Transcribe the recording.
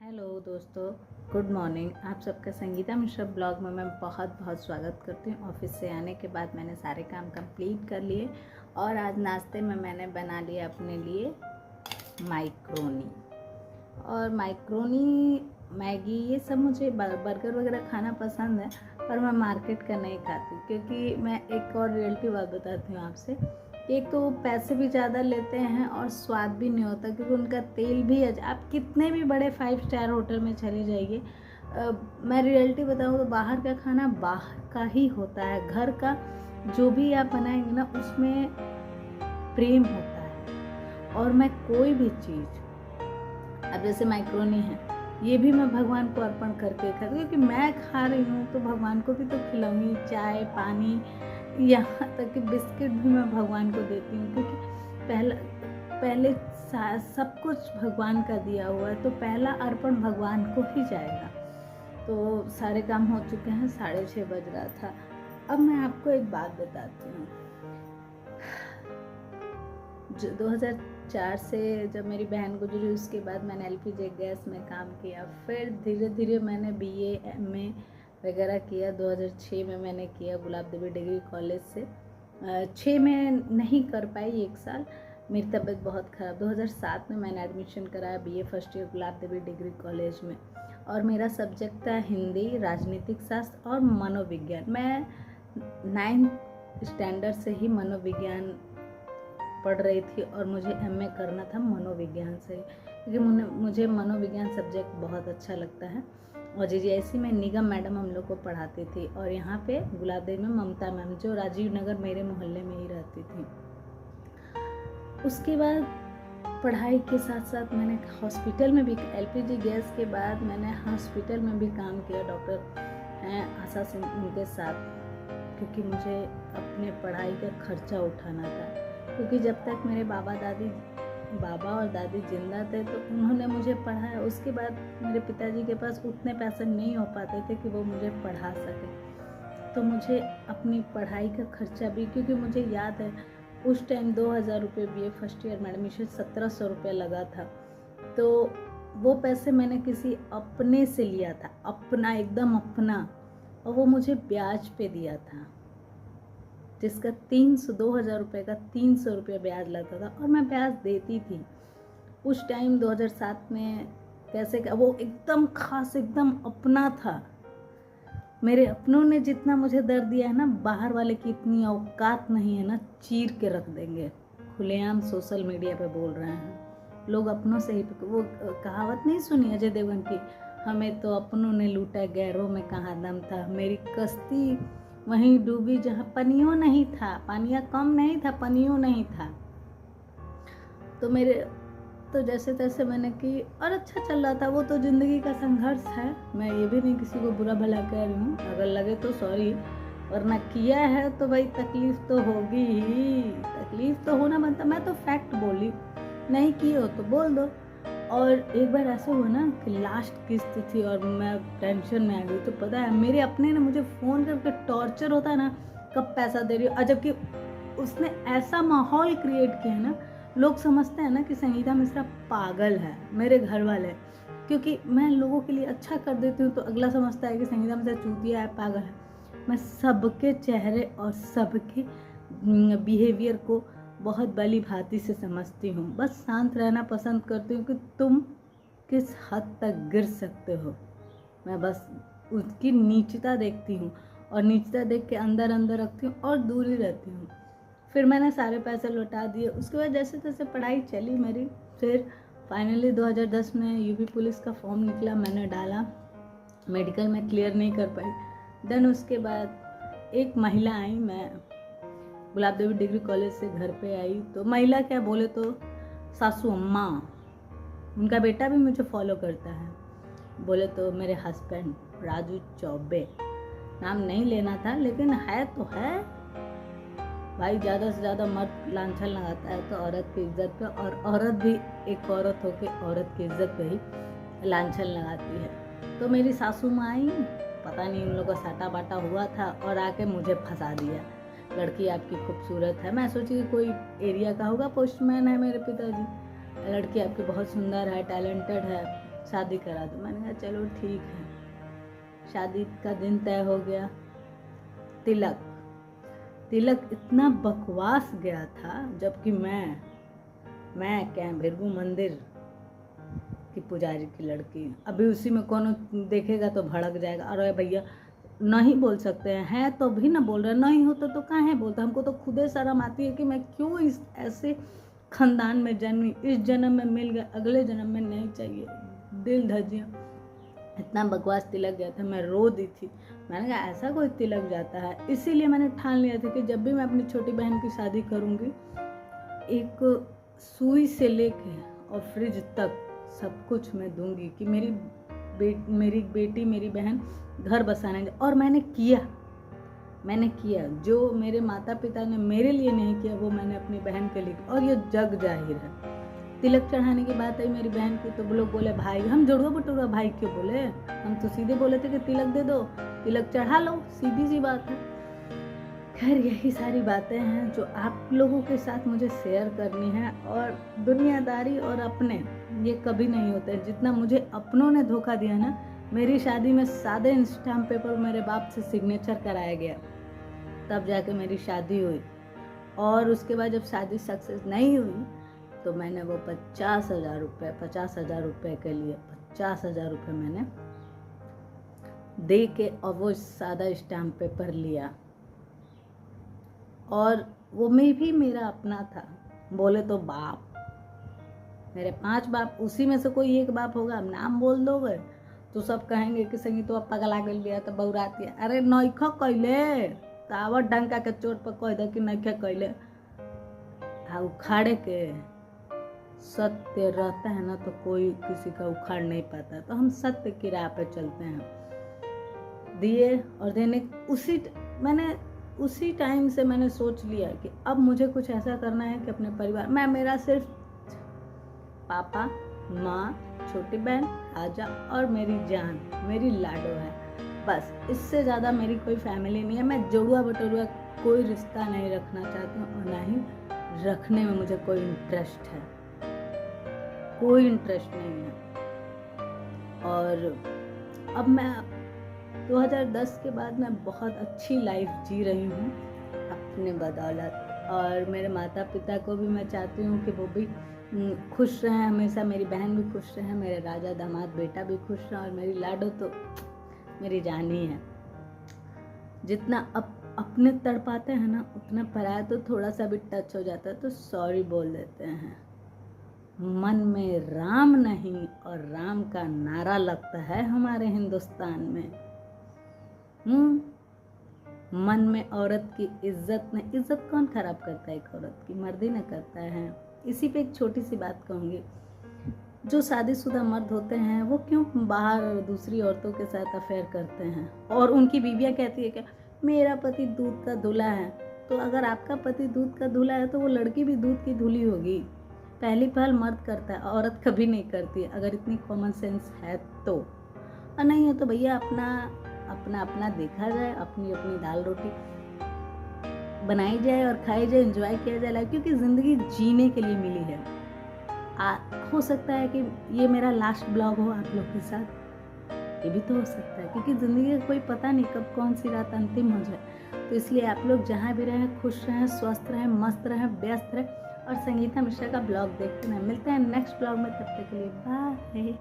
Hello दोस्तों, good morning. आप सबका संगीता मिश्रा ब्लॉग में मैं बहुत बहुत स्वागत करती हूँ। ऑफिस से आने के बाद मैंने सारे काम कंप्लीट कर लिए और आज नाश्ते में मैंने बना लिया अपने लिए माइक्रोनी। और माइक्रोनी, मैगी, ये सब मुझे बर्गर वगैरह खाना पसंद है, पर मैं मार्केट का नहीं खाती क्योंकि मैं एक और रियलिटी बात बताती हूँ आपसे। एक तो पैसे भी ज़्यादा लेते हैं और स्वाद भी नहीं होता क्योंकि उनका तेल भी आप कितने भी बड़े 5 स्टार होटल में चले जाइए, मैं रियलिटी बताऊँ तो बाहर का खाना बाहर का ही होता है। घर का जो भी आप बनाएंगे ना, उसमें प्रेम होता है। और मैं कोई भी चीज़, अब जैसे मैक्रोनी है, ये भी मैं भगवान को अर्पण करके खाती हूँ क्योंकि मैं खा रही हूँ तो भगवान को भी तो खिलाऊंगी। चाय, पानी, यहाँ तक कि बिस्किट भी मैं भगवान को देती हूँ क्योंकि पहले सब कुछ भगवान का दिया हुआ है, तो पहला अर्पण भगवान को ही जाएगा। तो सारे काम हो चुके हैं, 6:30 बज रहा था। अब मैं आपको एक बात बताती हूँ। 2004 से जब मेरी बहन गुजरी, उसके बाद मैंने एलपीजी गैस में काम किया। फिर धीरे धीरे मैंने बीए, एमए वगैरह किया। 2006 में मैंने किया गुलाब देवी डिग्री कॉलेज से। 6 में नहीं कर पाई, 1 साल मेरी तबीयत बहुत ख़राब। 2007 में मैंने एडमिशन कराया बीए फर्स्ट ईयर गुलाब देवी डिग्री कॉलेज में, और मेरा सब्जेक्ट था हिंदी, राजनीतिक शास्त्र और मनोविज्ञान। मैं 9th स्टैंडर्ड से ही मनोविज्ञान पढ़ रही थी और मुझे एमए करना था मनोविज्ञान से, क्योंकि मुझे मनोविज्ञान सब्जेक्ट बहुत अच्छा लगता है। और जीजीआईसी में निगम मैडम हम लोग को पढ़ाती थी, और यहाँ पे गुलाब देवी में ममता मैम, जो राजीव नगर मेरे मोहल्ले में ही रहती थी। उसके बाद पढ़ाई के साथ साथ मैंने हॉस्पिटल में भी, एलपीजी गैस के बाद मैंने हॉस्पिटल में भी काम किया, डॉक्टर हैं आशा सिंह, उनके साथ, क्योंकि मुझे अपने पढ़ाई का खर्चा उठाना था। क्योंकि जब तक मेरे बाबा और दादी जिंदा थे तो उन्होंने मुझे पढ़ाया। उसके बाद मेरे पिताजी के पास उतने पैसे नहीं हो पाते थे कि वो मुझे पढ़ा सके, तो मुझे अपनी पढ़ाई का खर्चा भी, क्योंकि मुझे याद है उस टाइम 2000 रुपये बीए फर्स्ट ईयर में एडमिशन 1700 रुपये लगा था। तो वो पैसे मैंने किसी अपने से लिया था, अपना, एकदम अपना, और वो मुझे ब्याज पे दिया था, जिसका 2000 रुपये का 300 रुपये ब्याज लगता था, और मैं ब्याज देती थी। उस टाइम 2007 में कैसे का वो एकदम खास, एकदम अपना था। मेरे अपनों ने जितना मुझे दर्द दिया है ना, बाहर वाले की इतनी औकात नहीं है ना, चीर के रख देंगे। खुलेआम सोशल मीडिया पे बोल रहे हैं लोग अपनों से ही। वो कहावत नहीं सुनी अजय देवगन की, हमें तो अपनों ने लूटा, गैरों में कहाँ दम था। मेरी कश्ती वहीं डूबी जहाँ पनियों नहीं था, पानिया कम नहीं था, पनियों नहीं था। तो जैसे तैसे मैंने की और अच्छा चल रहा था। वो तो ज़िंदगी का संघर्ष है, मैं ये भी नहीं किसी को बुरा भला कह रही हूँ, अगर लगे तो सॉरी, वरना किया है तो भाई तकलीफ़ तो होगी ही, तकलीफ़ तो होना बनता। मैं तो फैक्ट बोली, नहीं की हो तो बोल दो। और एक बार ऐसा हुआ ना कि लास्ट किस्त थी और मैं टेंशन में आ गई, तो पता है मेरे अपने ने मुझे फ़ोन करके टॉर्चर होता है ना, कब पैसा दे रही हो, जबकि उसने ऐसा माहौल क्रिएट किया है ना, लोग समझते हैं ना कि संगीता मिश्रा पागल है, मेरे घर वाले, क्योंकि मैं लोगों के लिए अच्छा कर देती हूँ तो अगला समझता है कि संगीता मिश्रा चूतिया है, पागल है। मैं सबके चेहरे और सबके बिहेवियर को बहुत भली भांति से समझती हूँ। बस शांत रहना पसंद करती हूँ कि तुम किस हद तक गिर सकते हो। मैं बस उसकी नीचता देखती हूँ और नीचता देख के अंदर अंदर रखती हूँ और दूरी रहती हूँ। फिर मैंने सारे पैसे लौटा दिए। उसके बाद जैसे तैसे पढ़ाई चली मेरी। फिर फाइनली 2010 में यूपी पुलिस का फॉर्म निकला, मैंने डाला, मेडिकल में क्लियर नहीं कर पाई। देन उसके बाद एक महिला आई, मैं गुलाब देवी डिग्री कॉलेज से घर पे आई, तो महिला क्या बोले तो सासू अम्मा, उनका बेटा भी मुझे फॉलो करता है, बोले तो मेरे हस्बैंड राजू चौबे, नाम नहीं लेना था लेकिन है तो है भाई। ज़्यादा से ज़्यादा मर्द लांछन लगाता है तो औरत की इज्जत पे, और औरत भी एक औरत होके औरत की इज्जत पे ही लांछन लगाती है। तो मेरी सासू माँ आई, पता नहीं उन लोगों का साटा बाटा हुआ था, और आके मुझे फंसा दिया, लड़की आपकी खूबसूरत है। मैं सोची कि कोई एरिया का होगा, पोस्टमैन है मेरे पिताजी, लड़की आपकी बहुत सुंदर है, टैलेंटेड है, शादी करा दो। मैंने कहा चलो ठीक है। शादी का दिन तय हो गया। तिलक इतना बकवास गया था, जबकि मैं क्या भृगु मंदिर की पुजारी की लड़की। अभी उसी में कौन देखेगा तो भड़क जाएगा, अरे भैया नहीं बोल सकते हैं तो भी ना बोल रहे, नहीं होता तो काहे बोलते। हमको तो खुदे शर्म आती है कि मैं क्यों इस ऐसे खानदान में जन्मी। इस जन्म में मिल गया, अगले जन्म में नहीं चाहिए। दिल धजिया। इतना बकवास तिलक गया था, मैं रो दी थी। मैंने कहा ऐसा कोई तिलक जाता है। इसीलिए मैंने ठान लिया था कि जब भी मैं अपनी छोटी बहन की शादी करूँगी, एक सुई से लेके और फ्रिज तक सब कुछ मैं दूंगी कि मेरी बेटी मेरी बहन घर बसाने। और मैंने किया जो मेरे माता पिता ने मेरे लिए नहीं किया, वो मैंने अपनी बहन के लिए। और ये जग जाहिर है। तिलक चढ़ाने की बात आई मेरी बहन की, तो लोग बोले भाई, हम जुड़वा बटुरवा भाई क्यों बोले, हम तो सीधे बोले थे कि तिलक दे दो, तिलक चढ़ा लो, सीधी सी बात है। खैर यही सारी बातें हैं जो आप लोगों के साथ मुझे शेयर करनी है। और दुनियादारी और अपने ये कभी नहीं होते। जितना मुझे अपनों ने धोखा दिया ना, मेरी शादी में सादे स्टाम्प पेपर मेरे बाप से सिग्नेचर कराया गया, तब जाके मेरी शादी हुई। और उसके बाद जब शादी सक्सेस नहीं हुई तो मैंने वो 50,000 रुपये के लिए 50,000 रुपये मैंने दे के और वो सादा स्टाम्प पेपर लिया। और वो में भी मेरा अपना था। बोले तो बाप, मेरे 5 बाप, उसी में से कोई एक बाप होगा। नाम बोल दोगे तो सब कहेंगे कि संगी तो पगला गल गया तो बौराती है। अरे नैखा कैले तावत डंका के चोट पर कह दे कि नैखा कैले। उखाड़े के सत्य रहता है ना, तो कोई किसी का उखाड़ नहीं पाता। तो हम सत्य की राह पे चलते हैं। दिए और देने मैंने उसी टाइम से मैंने सोच लिया कि अब मुझे कुछ ऐसा करना है कि अपने परिवार में मेरा सिर्फ पापा, माँ, छोटी बहन, आजा और मेरी जान, मेरी लाडो है। बस इससे ज़्यादा मेरी कोई फैमिली नहीं है। मैं जोड़ुआ बटोरुआ कोई रिश्ता नहीं रखना चाहती हूँ, और ना ही रखने में मुझे कोई इंटरेस्ट है, कोई इंटरेस्ट नहीं है। और अब मैं 2010 के बाद मैं बहुत अच्छी लाइफ जी रही हूँ अपने बदौलत। और मेरे माता पिता को भी मैं चाहती हूँ कि वो भी खुश रहें हमेशा, मेरी बहन भी खुश रहे, मेरे राजा दामाद बेटा भी खुश रहे, और मेरी लाडो तो मेरी जान ही है। जितना अपने तड़पाते हैं ना, उतना पराया तो थोड़ा सा भी टच हो जाता है तो सॉरी बोल देते हैं। मन में राम नहीं और राम का नारा लगता है हमारे हिंदुस्तान में। मन में औरत की इज्जत नहीं। इज्जत कौन खराब करता है? एक औरत की मर्द ही न करता है। इसी पे एक छोटी सी बात कहूँगी, जो शादीशुदा मर्द होते हैं वो क्यों बाहर दूसरी औरतों के साथ अफेयर करते हैं? और उनकी बीवियाँ कहती है कि मेरा पति दूध का धुला है। तो अगर आपका पति दूध का धुला है तो वो लड़की भी दूध की धुली होगी। पहली पहल मर्द करता है, औरत कभी नहीं करती, अगर इतनी कॉमन सेंस है तो। और नहीं है तो भैया अपना देखा जाए, अपनी अपनी दाल रोटी बनाई जाए और खाई जाए, एंजॉय किया जाए लाइफ, क्योंकि ज़िंदगी जीने के लिए मिली है। हो सकता है कि ये मेरा लास्ट ब्लॉग हो आप लोग के साथ, ये भी तो हो सकता है, क्योंकि ज़िंदगी का कोई पता नहीं कब कौन सी रात अंतिम हो जाए। तो इसलिए आप लोग जहाँ भी रहें, खुश रहें, स्वस्थ रहें, मस्त रहें, व्यस्त रहें, और संगीता मिश्रा का ब्लॉग देखते रहें। मिलते हैं नेक्स्ट ब्लॉग में, तब तक के लिए बाय।